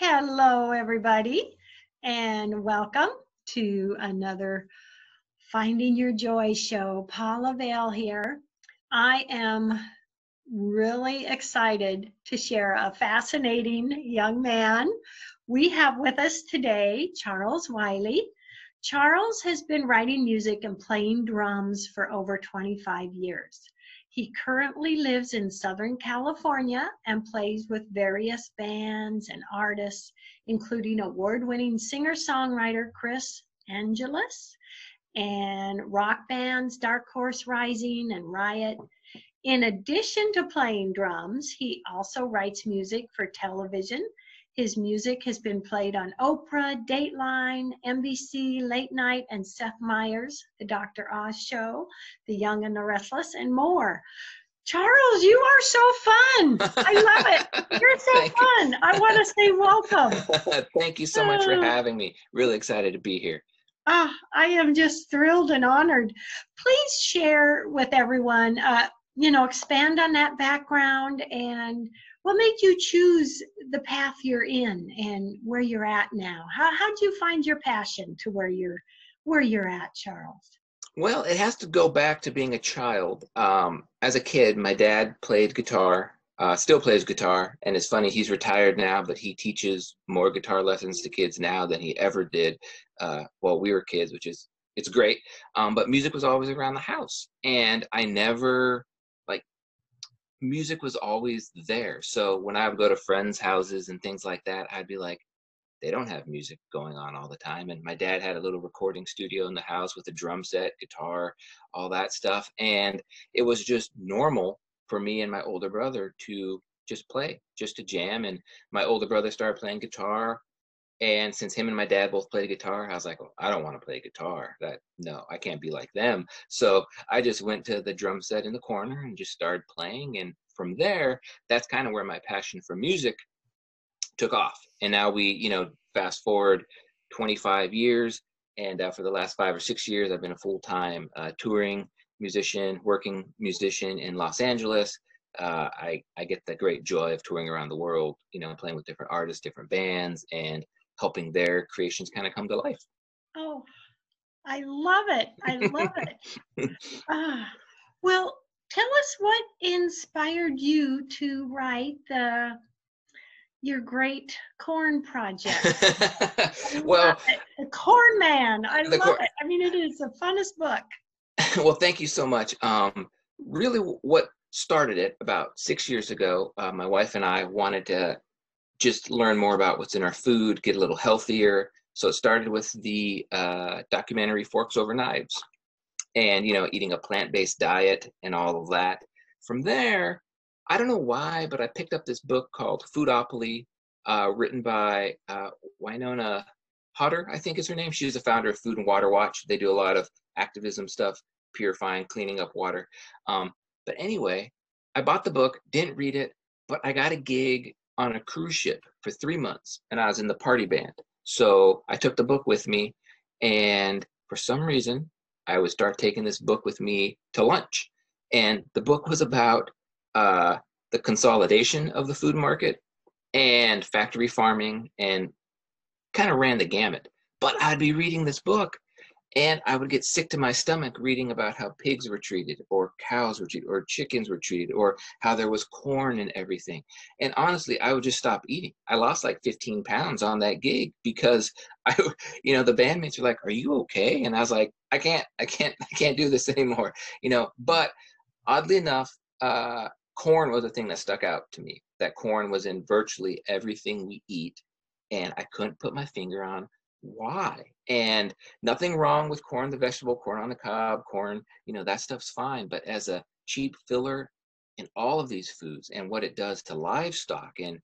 Hello, everybody, and welcome to another Finding Your Joy show. Paula Vail here. I am really excited to share a fascinating young man we have with us today, Charles Wiley. Charles has been writing music and playing drums for over 25 years. He currently lives in Southern California and plays with various bands and artists, including award-winning singer-songwriter Kris Angelis and rock bands Darkhorse Rising and Ryatt. In addition to playing drums, he also writes music for television. His music has been played on Oprah, Dateline, NBC, Late Night, and Seth Myers, The Dr. Oz Show, The Young and the Restless, and more. Charles, you are so fun. I love it. You're so fun. I want to say welcome. Thank you so much for having me. Really excited to be here. I am just thrilled and honored. Please share with everyone, expand on that background and what made you choose the path you're in and where you're at now? How'd you find your passion to where you're at, Charles? Well, it has to go back to being a child. As a kid, my dad played guitar, still plays guitar, and it's funny, he's retired now, but he teaches more guitar lessons to kids now than he ever did while we were kids, it's great. But music was always around the house, and music was always there. So when I would go to friends' houses and things like that, I'd be like, they don't have music going on all the time. And my dad had a little recording studio in the house with a drum set, guitar, all that stuff. And it was just normal for me and my older brother to just play, just to jam. And my older brother started playing guitar. And since him and my dad both played guitar, I was like, oh, I don't want to play guitar. No, I can't be like them. So I just went to the drum set in the corner and just started playing. And from there, that's kind of where my passion for music took off. And now we, fast forward 25 years. And for the last 5 or 6 years, I've been a full-time touring musician, working musician in Los Angeles. I get the great joy of touring around the world, playing with different artists, different bands, and helping their creations kind of come to life. Oh, I love it. I love it. Well, tell us what inspired you to write your great corn project. Well, The Corn Man. I love it. I mean, it is the funnest book. Well, thank you so much. Really, what started it about 6 years ago, my wife and I wanted to just learn more about what's in our food, get a little healthier. So it started with the documentary Forks Over Knives and, eating a plant-based diet and all of that. From there, I don't know why, but I picked up this book called Foodopoly, written by Winona Hodder, I think is her name. She's the founder of Food and Water Watch. They do a lot of activism stuff, purifying, cleaning up water. But anyway, I bought the book, didn't read it, but I got a gig on a cruise ship for 3 months, and I was in the party band. So I took the book with me, and for some reason, I would start taking this book with me to lunch. And the book was about the consolidation of the food market and factory farming, and kind of ran the gamut. But I'd be reading this book, and I would get sick to my stomach reading about how pigs were treated, or cows were treated, or chickens were treated, or how there was corn and everything. And honestly, I would just stop eating. I lost like 15 pounds on that gig because the bandmates were like, "Are you okay?" And I was like, I can't do this anymore. But oddly enough, corn was the thing that stuck out to me. That corn was in virtually everything we eat, and I couldn't put my finger on why. And nothing wrong with corn, the vegetable, corn on the cob, corn, that stuff's fine. But as a cheap filler in all of these foods, and what it does to livestock, and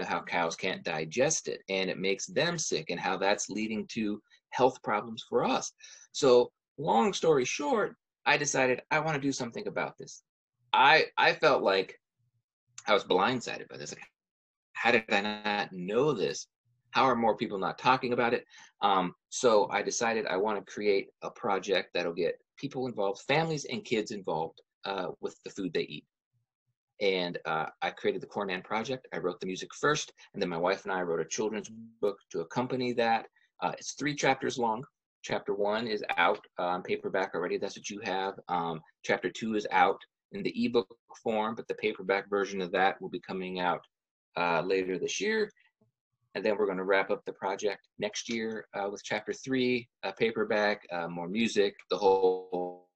how cows can't digest it and it makes them sick, and how that's leading to health problems for us. So long story short, I decided I want to do something about this. I felt like I was blindsided by this. Like, how did I not know this? How are more people not talking about it? So I decided I want to create a project that'll get people involved, families and kids involved with the food they eat. And I created the Corn Man Project. I wrote the music first, and then my wife and I wrote a children's book to accompany that. It's 3 chapters long. Chapter 1 is out on paperback already. That's what you have. Chapter 2 is out in the ebook form, but the paperback version of that will be coming out later this year. And then we're going to wrap up the project next year with chapter 3, paperback, more music, the whole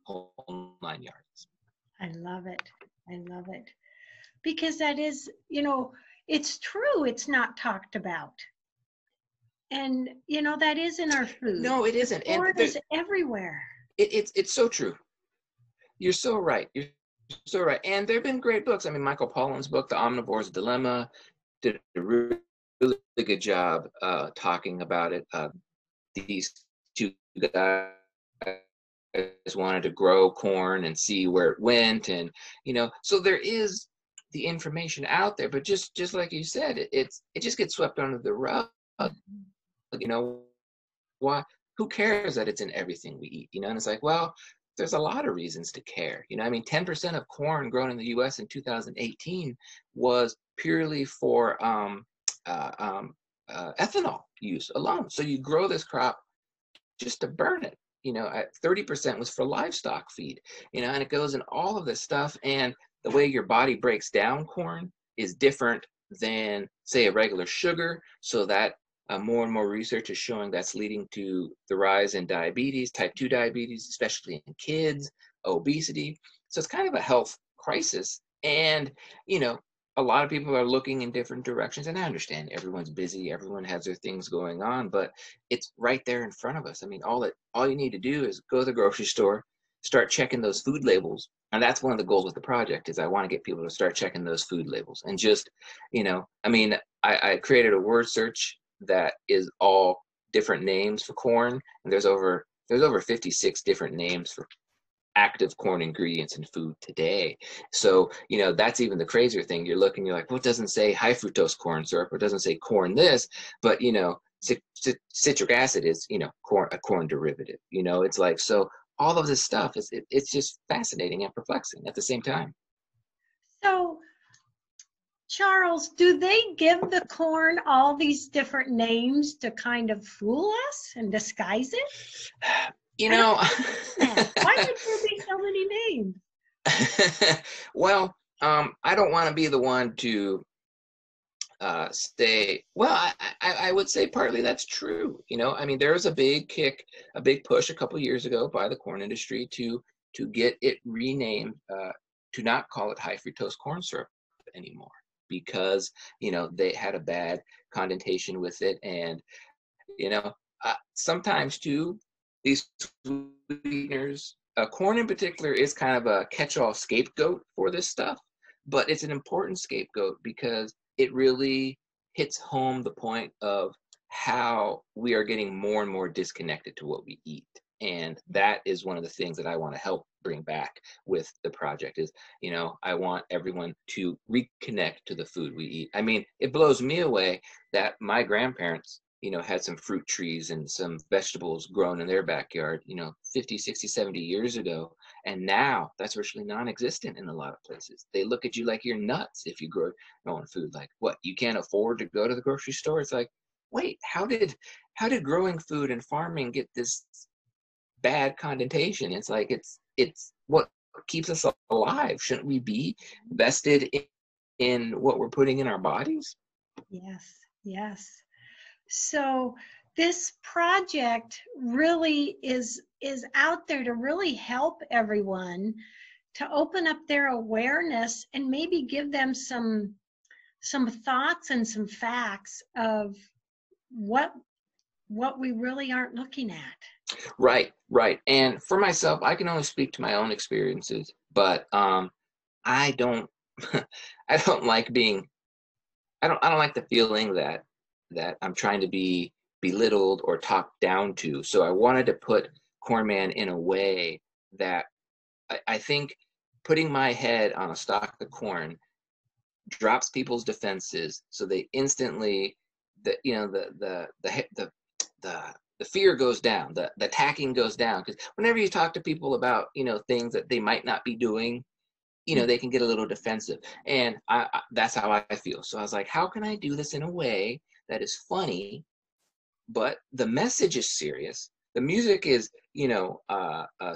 9 yards. I love it. I love it. Because that is, you know, it's true. It's not talked about. And, you know, that is in our food. No, it isn't. Corn is everywhere. It's so true. You're so right. You're so right. And there have been great books. I mean, Michael Pollan's book, The Omnivore's Dilemma, did a really, really good job talking about it. These 2 guys wanted to grow corn and see where it went, and you know, so there is the information out there, but just like you said, it just gets swept under the rug. You know, why? Who cares that it's in everything we eat? You know, and it's like, well, there's a lot of reasons to care. You know, I mean, 10% of corn grown in the U.S. in 2018 was purely for ethanol use alone. So you grow this crop just to burn it. You know, 30% was for livestock feed. You know, and it goes in all of this stuff. And the way your body breaks down corn is different than, say, a regular sugar. So that more and more research is showing that's leading to the rise in diabetes, type 2 diabetes, especially in kids, obesity. So it's kind of a health crisis. And, you know, a lot of people are looking in different directions. And I understand everyone's busy, everyone has their things going on, but it's right there in front of us. I mean, all you need to do is go to the grocery store, start checking those food labels. And that's one of the goals with the project, is I want to get people to start checking those food labels. And just, you know, I mean, I created a word search that is all different names for corn, and there's over 56 different names for active corn ingredients in food today. So, you know, that's even the crazier thing. You're looking, you're like, well, it doesn't say high fructose corn syrup, or it doesn't say corn this, but you know, citric acid is, you know, a corn derivative. You know, it's like, so all of this stuff is it's just fascinating and perplexing at the same time. So, Charles, do they give the corn all these different names to kind of fool us and disguise it? You know, why would there be so many names? Well, I don't want to be the one to say, well, I would say partly that's true. You know, I mean, there was a big push a couple years ago by the corn industry to get it renamed, to not call it high fructose corn syrup anymore, because, you know, they had a bad connotation with it. And, you know, sometimes too, these sweeteners, corn in particular, is kind of a catch-all scapegoat for this stuff, but it's an important scapegoat because it really hits home the point of how we are getting more and more disconnected to what we eat. And that is one of the things that I want to help bring back with the project is, you know, I want everyone to reconnect to the food we eat. I mean, it blows me away that my grandparents, you know, had some fruit trees and some vegetables grown in their backyard, you know, 50, 60, 70 years ago. And now that's virtually non-existent in a lot of places. They look at you like you're nuts if you grow your own food. Like, what, you can't afford to go to the grocery store? It's like, wait, how did growing food and farming get this bad connotation? It's like, it's what keeps us alive. Shouldn't we be vested in what we're putting in our bodies? Yes, yes. So this project really is out there to really help everyone to open up their awareness and maybe give them some thoughts and some facts of what we really aren't looking at. Right. And for myself, I can only speak to my own experiences, but I don't I don't like being I don't like the feeling that I'm trying to be belittled or talked down to. So I wanted to put Corn Man in a way that I think putting my head on a stalk of corn drops people's defenses, so they instantly, the the fear goes down, the attacking goes down. Because whenever you talk to people about, things that they might not be doing, they can get a little defensive. And that's how I feel. So I was like, how can I do this in a way that is funny, but the message is serious? The music is,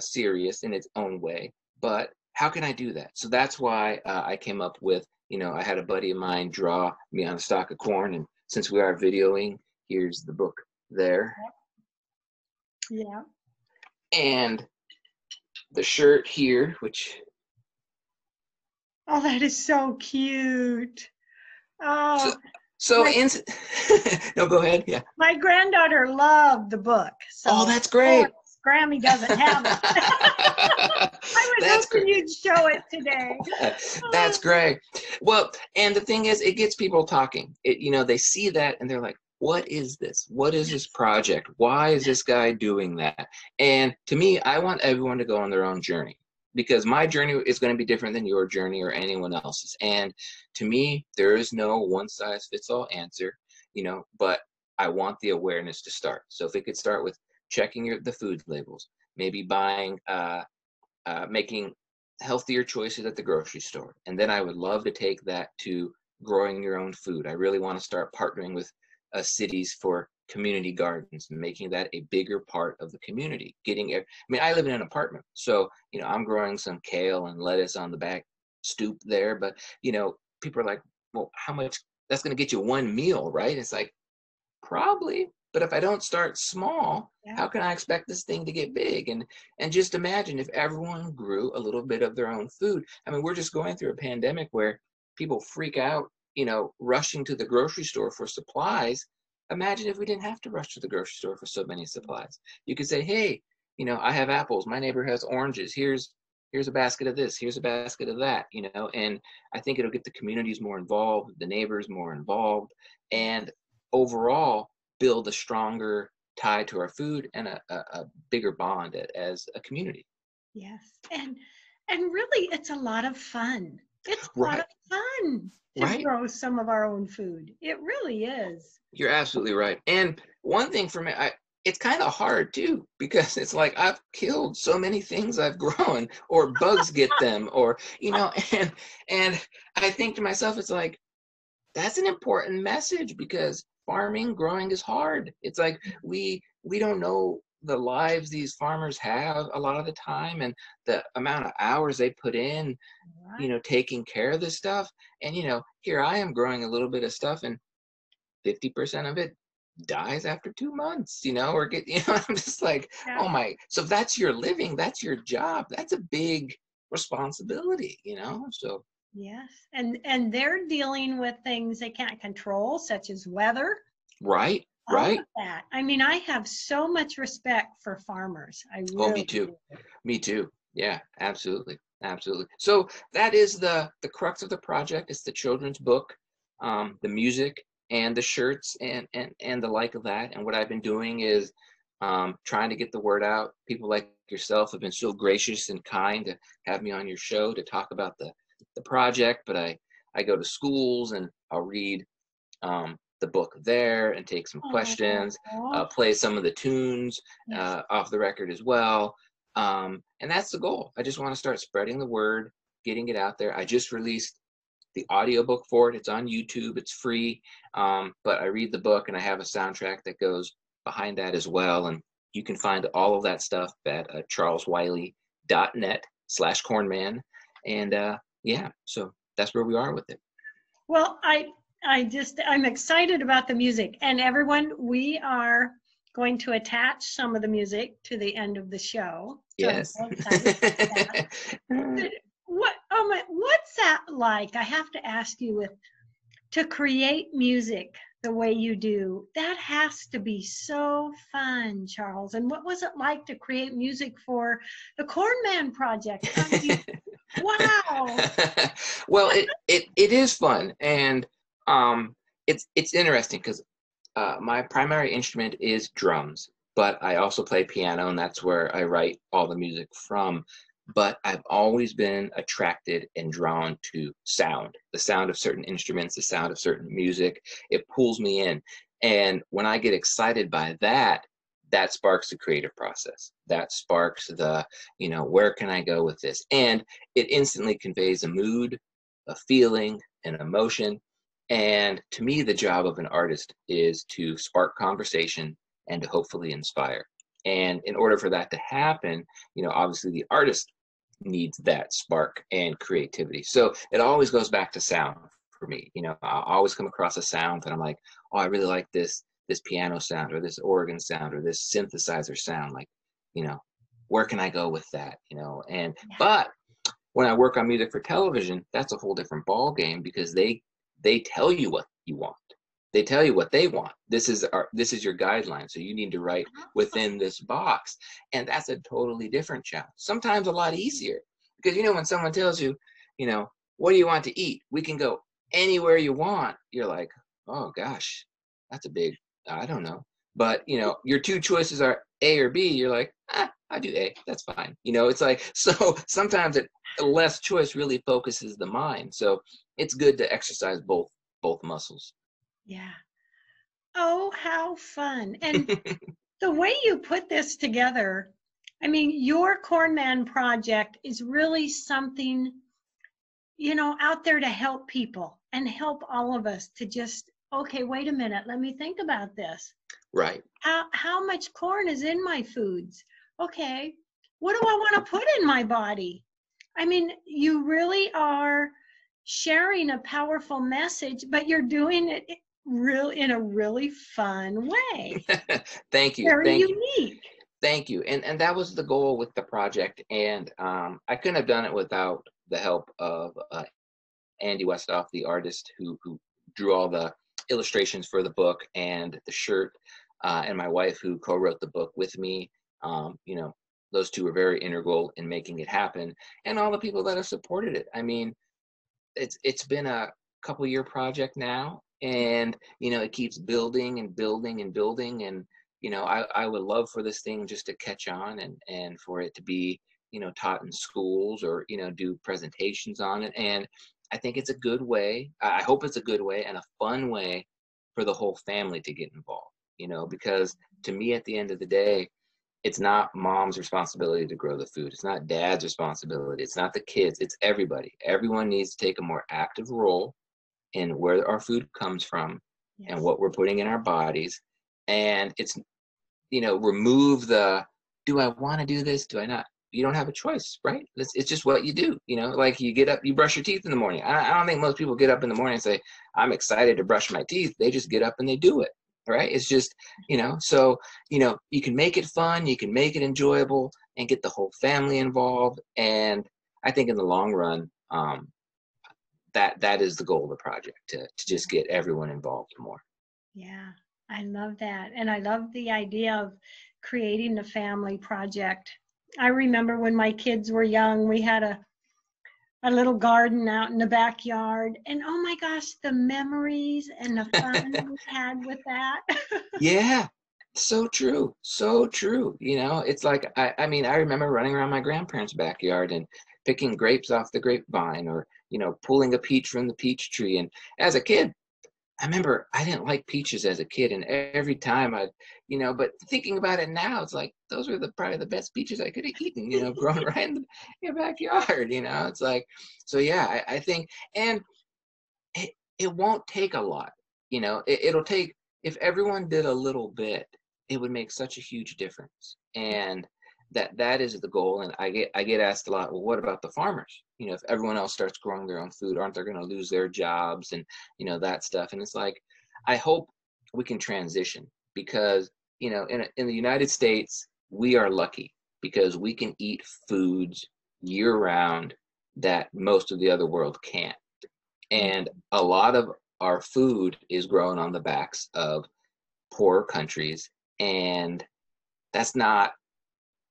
serious in its own way, but how can I do that? So that's why I came up with, I had a buddy of mine draw me on a stalk of corn. And since we are videoing, here's the book there. Yeah. And the shirt here, which... Oh, that is so cute. Oh. No, go ahead. Yeah. My granddaughter loved the book. So that's great. Grammy doesn't have it. I was hoping you'd show it today. That's great. Well, and the thing is, it gets people talking. They see that and they're like, what is this? What is this project? Why is this guy doing that? And to me, I want everyone to go on their own journey, because my journey is going to be different than your journey or anyone else's. And to me, there is no one size fits all answer, but I want the awareness to start. So if it could start with checking the food labels, maybe buying, making healthier choices at the grocery store. And then I would love to take that to growing your own food. I really want to start partnering with cities for community gardens and making that a bigger part of the community. I live in an apartment, so I'm growing some kale and lettuce on the back stoop there, but people are like, well, how much? That's going to get you one meal, right? It's like, probably, but if I don't start small, how can I expect this thing to get big? And just imagine if everyone grew a little bit of their own food. We're just going through a pandemic where people freak out, rushing to the grocery store for supplies. Imagine if we didn't have to rush to the grocery store for so many supplies. You could say, hey, I have apples. My neighbor has oranges. Here's a basket of this. Here's a basket of that, and I think it'll get the communities more involved, the neighbors more involved, and overall build a stronger tie to our food and a bigger bond as a community. Yes. And really, it's a lot of fun. It's a lot of fun to grow some of our own food. It really is. You're absolutely right. And one thing for me, it's kind of hard too, because it's like I've killed so many things I've grown, or bugs get them, or and I think to myself, it's like, that's an important message, because growing is hard. It's like we don't know the lives these farmers have a lot of the time, and the amount of hours they put in, taking care of this stuff. And here I am growing a little bit of stuff, and 50% of it dies after 2 months, or I'm just like, oh my. So that's your living, that's your job, that's a big responsibility, so. Yes, and they're dealing with things they can't control, such as weather. Right. All of that. I have so much respect for farmers. I really me too. do. Me too. Yeah, absolutely. So that is the crux of the project. It's the children's book, the music, and the shirts, and the like of that. And what I've been doing is trying to get the word out. People like yourself have been so gracious and kind to have me on your show to talk about the project. But I go to schools and I'll read the book there and take some questions, play some of the tunes off the record as well. And that's the goal. I just want to start spreading the word, getting it out there. I just released the audiobook for it. It's on YouTube. It's free. But I read the book, and I have a soundtrack that goes behind that as well. And you can find all of that stuff at charleswiley.net/cornman. And so that's where we are with it. Well, I'm excited about the music. And everyone, we are going to attach some of the music to the end of the show. Yes. So I'm so excited about that. What's that like? I have to ask you, to create music the way you do. That has to be so fun, Charles. And what was it like to create music for the Cornman Project? Wow. Well, it is fun, and it's interesting because my primary instrument is drums, but I also play piano, and that's where I write all the music from. But I've always been attracted and drawn to sound, the sound of certain instruments, the sound of certain music. It pulls me in. And when I get excited by that, that sparks the creative process. That sparks the, where can I go with this? And it instantly conveys a mood, a feeling, an emotion. And to me, the job of an artist is to spark conversation and to hopefully inspire. And in order for that to happen, obviously the artist needs that spark and creativity. So it always goes back to sound for me. I always come across a sound that I'm like, oh, I really like this piano sound or this organ sound or this synthesizer sound. Like, where can I go with that? But when I work on music for television, that's a whole different ball game, because they tell you what you want. They tell you what they want. This is your guideline. So you need to write within this box. And that's a totally different challenge. Sometimes a lot easier, because, when someone tells you, what do you want to eat? We can go anywhere you want. You're like, oh gosh, that's a big, I don't know. But, your two choices are A or B. You're like, I do A. That's fine. It's like, so sometimes less choice really focuses the mind. So it's good to exercise both muscles. Yeah. Oh, how fun. And the way you put this together, I mean, your Corn Man project is really something, out there to help people and help all of us to just, okay, wait a minute, let me think about this. Right. How much corn is in my foods? Okay, what do I want to put in my body? I mean, you really are sharing a powerful message, but you're doing it in a really fun way. Thank you. Very unique. Thank you. And that was the goal with the project. And I couldn't have done it without the help of Andy Westoff, the artist who drew all the illustrations for the book and the shirt, and my wife, who co-wrote the book with me. Those two were very integral in making it happen, and all the people that have supported it. I mean, it's been a couple year project now, and it keeps building and building and building. And I would love for this thing just to catch on, and for it to be taught in schools, or do presentations on it. And I think it's a good way. I hope it's a good way and a fun way for the whole family to get involved. Because to me, at the end of the day, it's not mom's responsibility to grow the food. It's not dad's responsibility. It's not the kids. It's everybody. Everyone needs to take a more active role in where our food comes from. Yes. And what we're putting in our bodies. And it's, remove the, do I want to do this? Do I not? You don't have a choice, right? It's just what you do. Like you get up, you brush your teeth in the morning. I don't think most people get up in the morning and say, I'm excited to brush my teeth. They just get up and they do it. Right? It's just, so, you can make it fun, you can make it enjoyable, and get the whole family involved. And I think in the long run, that is the goal of the project, to just get everyone involved more. Yeah, I love that. And I love the idea of creating a family project. I remember when my kids were young, we had a little garden out in the backyard, and oh my gosh, the memories and the fun we had with that. Yeah, so true. It's like, I remember running around my grandparents' backyard and picking grapes off the grapevine, or pulling a peach from the peach tree. And as a kid, I remember I didn't like peaches as a kid, and every time but thinking about it now, it's like, those were probably the best peaches I could have eaten, growing right in your backyard, it's like, so yeah, I think, and it won't take a lot, it'll take, if everyone did a little bit, it would make such a huge difference. And that is the goal. And I get asked a lot, well, what about the farmers? If everyone else starts growing their own food, aren't they going to lose their jobs, and that stuff? And it's like, I hope we can transition, because in the United States, we are lucky because we can eat foods year round that most of the other world can't. And a lot of our food is grown on the backs of poorer countries, and that's not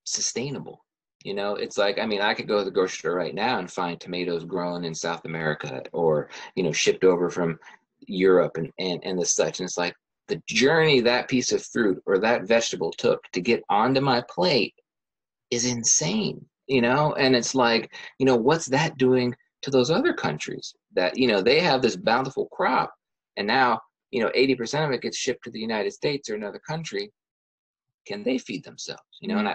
sustainable. It's like, I could go to the grocery store right now and find tomatoes grown in South America, or shipped over from Europe and the such. And it's like, the journey that piece of fruit or that vegetable took to get onto my plate is insane. And it's like, what's that doing to those other countries that they have this bountiful crop, and now 80% of it gets shipped to the United States or another country, can they feed themselves? You know, and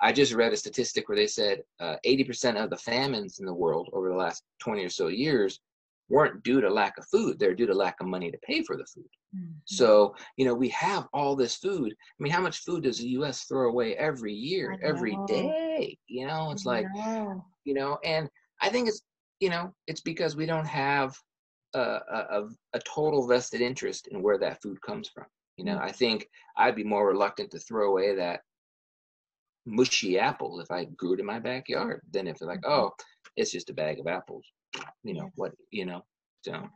I just read a statistic where they said 80% of the famines in the world over the last 20 or so years weren't due to lack of food. They're due to lack of money to pay for the food. So, you know, we have all this food. I mean, how much food does the U.S. throw away every year, every day? You know, it's like, you know, and I think it's, you know, it's because we don't have a total vested interest in where that food comes from. You know, I think I'd be more reluctant to throw away that mushy apple if I grew it in my backyard than if they're like, oh, it's just a bag of apples. You know, what, you know, so.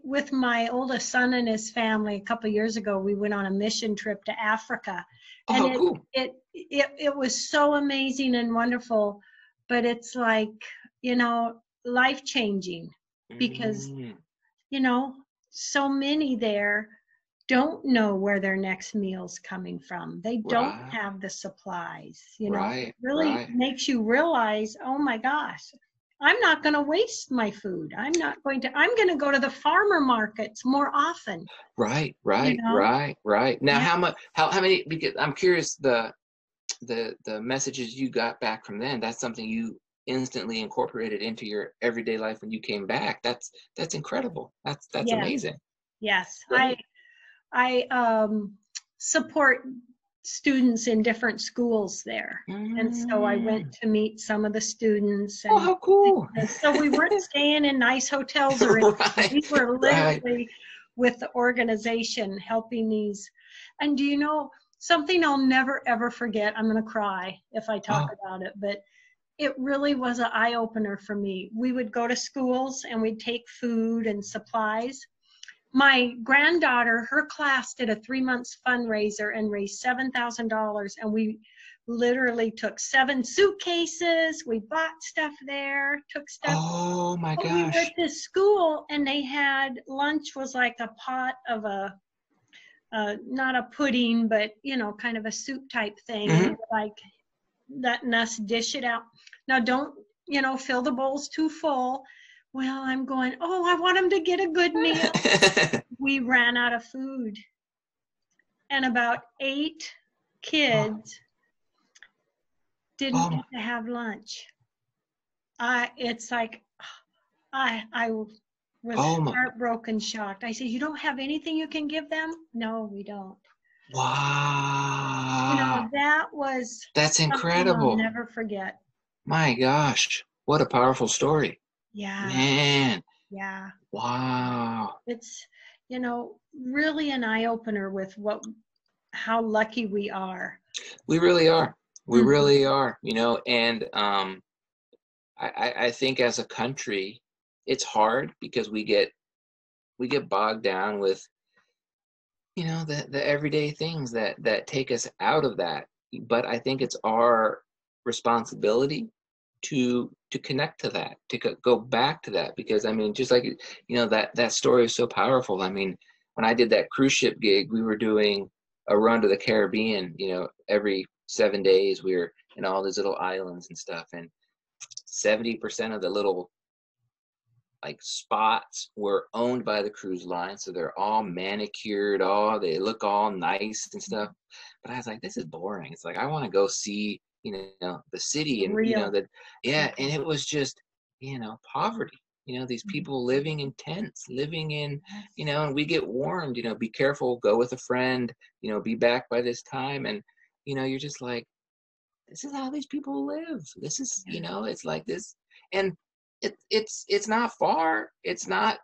With my oldest son and his family, a couple of years ago, we went on a mission trip to Africa. And cool. It was so amazing and wonderful, but it's like, you know, life-changing because, you know, so many there don't know where their next meal's coming from. They don't have the supplies, you know. It really makes you realize, oh my gosh, I'm not going to waste my food. I'm going to go to the farmer markets more often. Right. You know? Now, how many, because I'm curious, the messages you got back from them, that's something you instantly incorporated into your everyday life when you came back. That's incredible. That's amazing. Yes. I support students in different schools there. And so I went to meet some of the students. And how cool. So we weren't staying in nice hotels or anything. We were literally with the organization helping these. And do you know, something I'll never, ever forget, I'm going to cry if I talk about it, but it really was an eye-opener for me. We would go to schools and we'd take food and supplies. My granddaughter, her class did a 3-month fundraiser and raised $7,000. And we literally took 7 suitcases. We bought stuff there, took stuff. Oh my gosh. We were at this school and they had lunch was like a pot of not a pudding, but, you know, kind of a soup type thing. And like letting us dish it out. Now don't, you know, fill the bowls too full. Well, I'm going, oh, I want them to get a good meal. We ran out of food. And about 8 kids didn't get to have lunch. It's like, I was heartbroken, shocked. I said, you don't have anything you can give them? No, we don't. Wow. You know, that's incredible. I'll never forget. My gosh, what a powerful story. Yeah. Man. Yeah. Wow. It's, you know, really an eye-opener with how lucky we are. We really are. We really are, you know, and I think as a country, it's hard because we get bogged down with, you know, the everyday things that take us out of that. But I think it's our responsibility to connect to that, to go back to that, because I mean, just like, you know, that story is so powerful. I mean, when I did that cruise ship gig, we were doing a run to the Caribbean, you know, every 7 days we were in all these little islands and stuff, and 70% of the little like spots were owned by the cruise line, so they're all manicured, they look all nice and stuff. But I was like, this is boring. It's like, I want to go see, you know, the city and you know, and it was just, you know, poverty, you know, these people living in tents, living in, you know, and we get warned, you know, be careful, go with a friend, you know, be back by this time. And, you know, you're just like, this is how these people live. This is, you know, it's like this. And it's not far. It's not,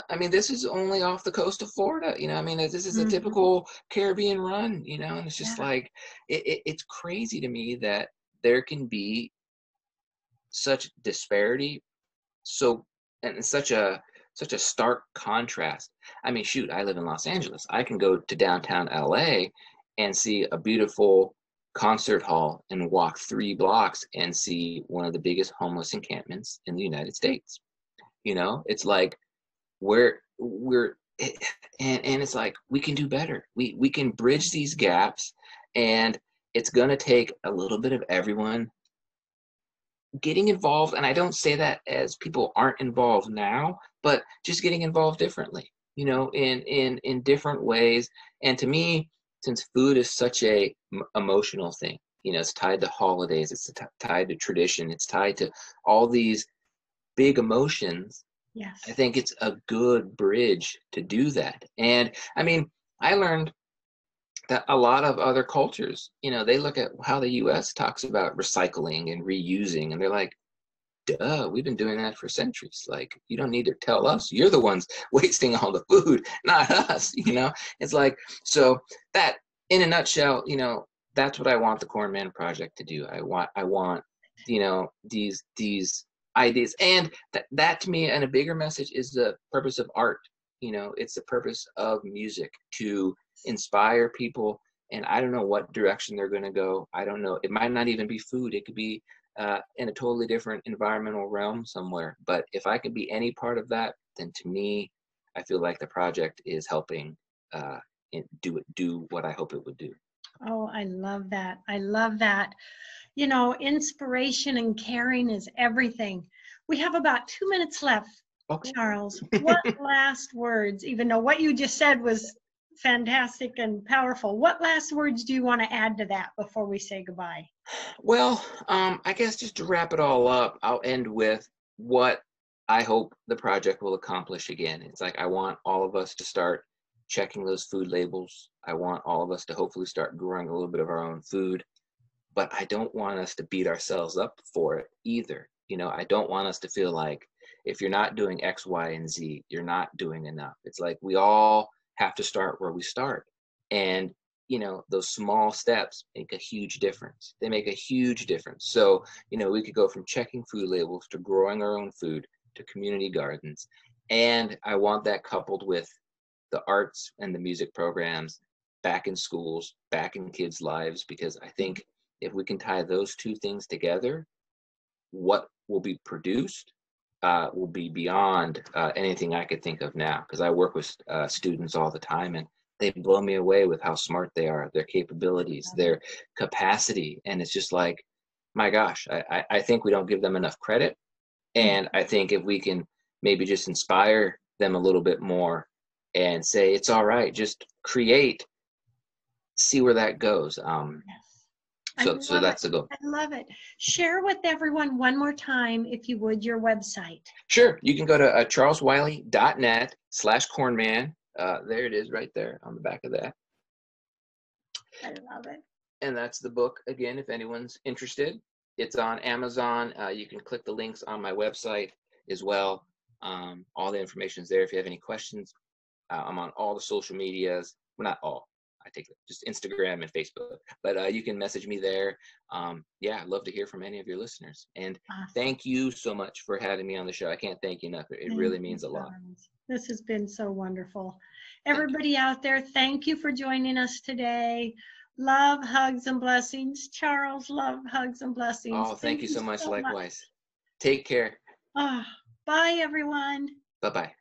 I mean, this is only off the coast of Florida, you know, I mean, this is a typical Caribbean run, you know, and it's just like, it's crazy to me that there can be such disparity. And such a stark contrast. I mean, shoot, I live in Los Angeles. I can go to downtown LA and see a beautiful concert hall and walk 3 blocks and see one of the biggest homeless encampments in the United States. You know, it's like we're and it's like we can do better. We can bridge these gaps, and it's going to take a little bit of everyone getting involved. And I don't say that as people aren't involved now, but just getting involved differently, you know, in different ways. And to me, since food is such a emotional thing, you know, it's tied to holidays, it's tied to tradition, it's tied to all these big emotions. Yes. I think it's a good bridge to do that. And I mean, I learned that a lot of other cultures, you know, they look at how the US talks about recycling and reusing, and they're like, duh, we've been doing that for centuries. Like, you don't need to tell us. You're the ones wasting all the food, not us, you know? It's like, so that, in a nutshell, you know, that's what I want the Corn Man Project to do. I want, you know, these ideas. And that to me, and a bigger message, is the purpose of art. You know, it's the purpose of music to inspire people. And I don't know what direction they're going to go. I don't know. It might not even be food. It could be in a totally different environmental realm somewhere. But if I could be any part of that, then to me, I feel like the project is helping do what I hope it would do. Oh, I love that. I love that. You know, inspiration and caring is everything. We have about 2 minutes left, Okay. Charles. What last words, even though what you just said was fantastic and powerful, what last words do you want to add to that before we say goodbye? Well, I guess just to wrap it all up, I'll end with what I hope the project will accomplish again. It's like, I want all of us to start checking those food labels. I want all of us to hopefully start growing a little bit of our own food. But I don't want us to beat ourselves up for it either. You know, I don't want us to feel like if you're not doing X, Y, and Z, you're not doing enough. It's like we all have to start where we start. And, you know, those small steps make a huge difference. They make a huge difference. So, you know, we could go from checking food labels to growing our own food to community gardens. And I want that coupled with the arts and the music programs back in schools, back in kids' lives, because I think if we can tie those two things together, what will be produced will be beyond anything I could think of now. Because I work with students all the time, and they blow me away with how smart they are, their capabilities, their capacity. And it's just like, my gosh, I think we don't give them enough credit. And I think if we can maybe just inspire them a little bit more and say, it's all right, just create, see where that goes. So that's the goal. I love it. Share with everyone one more time, if you would, your website. Sure. You can go to charleswiley.net/cornman. There it is right there on the back of that. I love it. And that's the book. Again, if anyone's interested, it's on Amazon. You can click the links on my website as well. All the information is there. If you have any questions, I'm on all the social medias. Well, not all. I take just Instagram and Facebook, but you can message me there. Yeah, I'd love to hear from any of your listeners. And thank you so much for having me on the show. I can't thank you enough. It really means a lot. This has been so wonderful. Everybody out there, thank you for joining us today. Love, hugs, and blessings. Charles, love, hugs, and blessings. Oh, thank you so much. Likewise. Take care. Bye, everyone. Bye-bye.